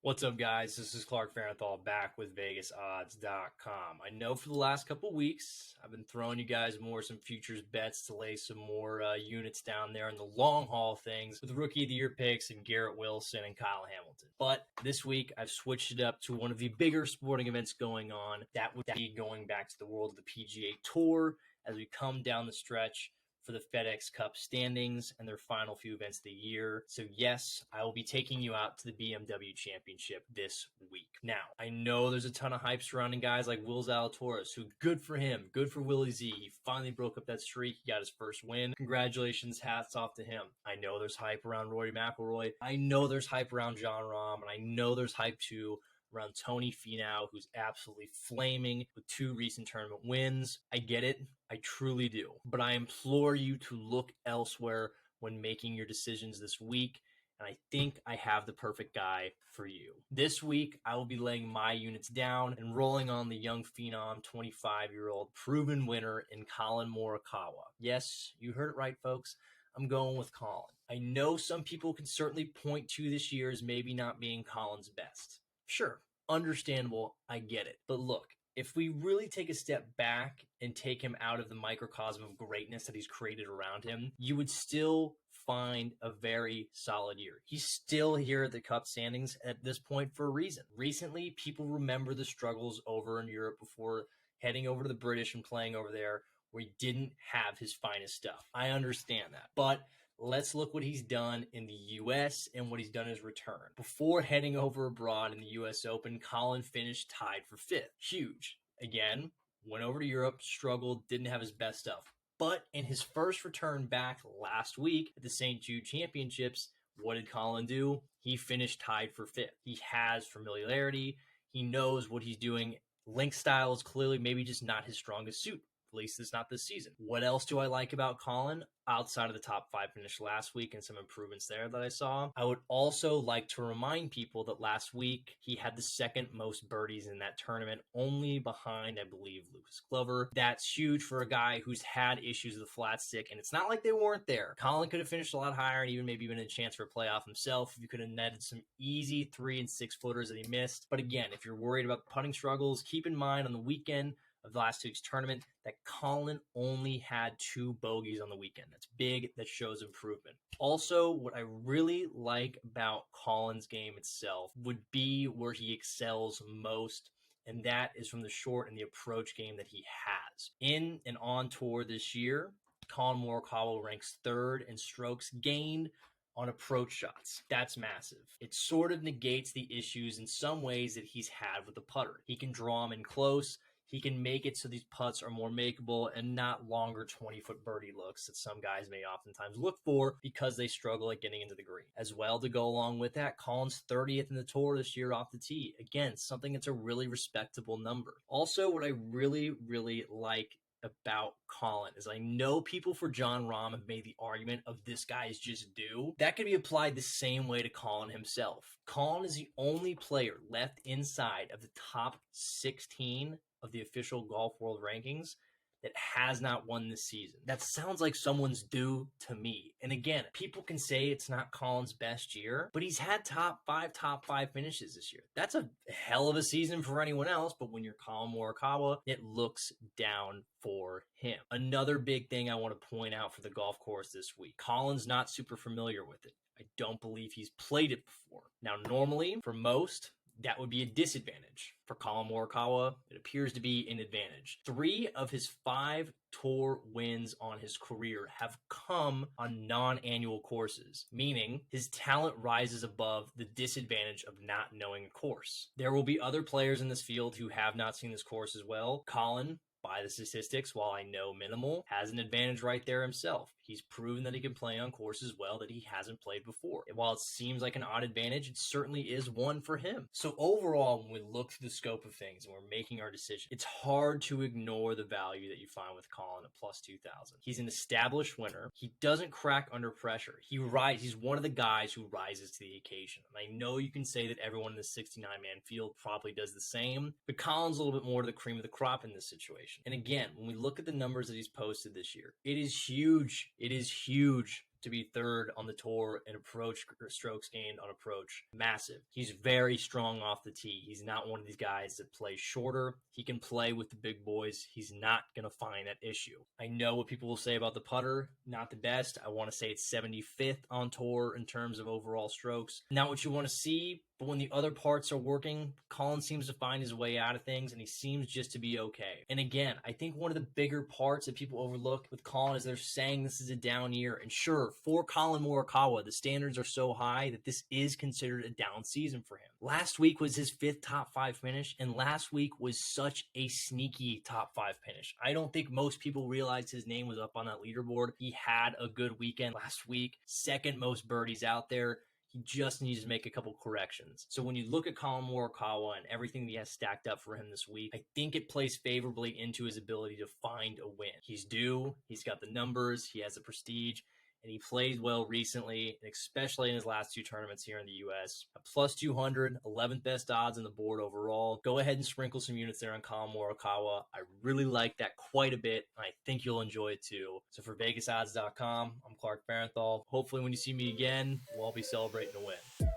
What's up, guys? This is Fahrenthold back with VegasOdds.com. I know for the last couple weeks, I've been throwing you guys some futures bets to lay some more units down there in the long haul things with Rookie of the Year picks and Garrett Wilson and Kyle Hamilton. But this week, I've switched it up to one of the bigger sporting events going on. That would be going back to the world of the PGA Tour as we come down the stretch for the FedEx Cup standings and their final few events of the year. So yes, I will be taking you out to the BMW Championship this week. Now, I know there's a ton of hype surrounding guys like Will Zalatoris, who good for him, good for Willie Z. He finally broke up that streak. He got his first win. Congratulations, hats off to him. I know there's hype around Rory McIlroy. I know there's hype around Jon Rahm, and I know there's hype too around Tony Finau, who's absolutely flaming with 2 recent tournament wins. I get it. I truly do. But I implore you to look elsewhere when making your decisions this week, and I think I have the perfect guy for you. This week, I will be laying my units down and rolling on the young phenom, 25-year-old proven winner in Collin Morikawa. Yes, you heard it right, folks. I'm going with Collin. I know some people can certainly point to this year as maybe not being Collin's best. Sure, understandable, I get it. But look, if we really take a step back and take him out of the microcosm of greatness that he's created around him, you would still find a very solid year. He's still here at the Cup standings at this point for a reason. Recently, people remember the struggles over in Europe before heading over to the British and playing over there where he didn't have his finest stuff. I understand that. But let's look what he's done in the U.S. and what he's done in his return. Before heading over abroad in the U.S. Open, Collin finished tied for 5th. Huge. Again, went over to Europe, struggled, didn't have his best stuff. But in his first return back last week at the St. Jude Championships, what did Collin do? He finished tied for 5th. He has familiarity. He knows what he's doing. Link style is clearly maybe just not his strongest suit. At least it's not this season. What else do I like about Collin outside of the top 5 finish last week and some improvements there that I saw? I would also like to remind people that last week he had the 2nd most birdies in that tournament, only behind, I believe, Lucas Glover. That's huge for a guy who's had issues with the flat stick, and it's not like they weren't there. Collin could have finished a lot higher and even maybe been a chance for a playoff himself if he could have netted some easy 3 and 6 footers that he missed. But again, if you're worried about the putting struggles, keep in mind on the weekend of the last week's tournament that Collin only had 2 bogeys on the weekend. That's big. That shows improvement. Also, what I really like about Collin's game itself would be where he excels most, and that is from the short and the approach game that he has. In and on tour this year, Collin Morikawa ranks 3rd in strokes gained on approach shots. That's massive. It sort of negates the issues in some ways that he's had with the putter. He can draw them in close. He can make it so these putts are more makeable and not longer 20-foot birdie looks that some guys may oftentimes look for because they struggle at getting into the green. As well, to go along with that, Collin's 30th in the tour this year off the tee. Again, something that's a really respectable number. Also, what I really, really like about Collin is I know people for Jon Rahm have made the argument of this guy is just due. That could be applied the same way to Collin himself. Collin is the only player left inside of the top 16 of the official Golf World Rankings that has not won this season. That sounds like someone's due to me. And again, people can say it's not Collin's best year, but he's had top five finishes this year. That's a hell of a season for anyone else, but when you're Collin Morikawa, it looks down for him. Another big thing I want to point out for the golf course this week, Collin's not super familiar with it. I don't believe he's played it before. Now, normally, for most, that would be a disadvantage. For Collin Morikawa, it appears to be an advantage. 3 of his 5 tour wins on his career have come on non-annual courses, meaning his talent rises above the disadvantage of not knowing a course. There will be other players in this field who have not seen this course as well. Collin, by the statistics, while I know minimal, has an advantage right there himself. He's proven that he can play on courses well that he hasn't played before. And while it seems like an odd advantage, it certainly is one for him. So overall, when we look through the scope of things and we're making our decision, it's hard to ignore the value that you find with Collin at plus 2,000. He's an established winner. He doesn't crack under pressure. He's one of the guys who rises to the occasion. And I know you can say that everyone in the 69-man field probably does the same, but Collin's a little bit more to the cream of the crop in this situation. And again, when we look at the numbers that he's posted this year, it is huge. It is huge to be third on the tour in approach strokes gained on approach. Massive. He's very strong off the tee. He's not one of these guys that plays shorter. He can play with the big boys. He's not going to find that issue. I know what people will say about the putter. Not the best. I want to say it's 75th on tour in terms of overall strokes. Not what you want to see, but when the other parts are working, Collin seems to find his way out of things, and he seems just to be okay. And again, I think one of the bigger parts that people overlook with Collin is they're saying this is a down year. And sure, for Collin Morikawa, the standards are so high that this is considered a down season for him. Last week was his 5th top 5 finish, and last week was such a sneaky top 5 finish. I don't think most people realized his name was up on that leaderboard. He had a good weekend last week, 2nd most birdies out there. He just needs to make a couple corrections. So when you look at Collin Morikawa and everything that he has stacked up for him this week, I think it plays favorably into his ability to find a win. He's due. He's got the numbers. He has the prestige. And he played well recently, and especially in his last 2 tournaments here in the U.S. A plus 200, 11th best odds on the board overall. Go ahead and sprinkle some units there on Collin Morikawa. I really like that quite a bit, and I think you'll enjoy it too. So for VegasOdds.com, I'm Clark Fahrenthold. Hopefully when you see me again, we'll all be celebrating a win.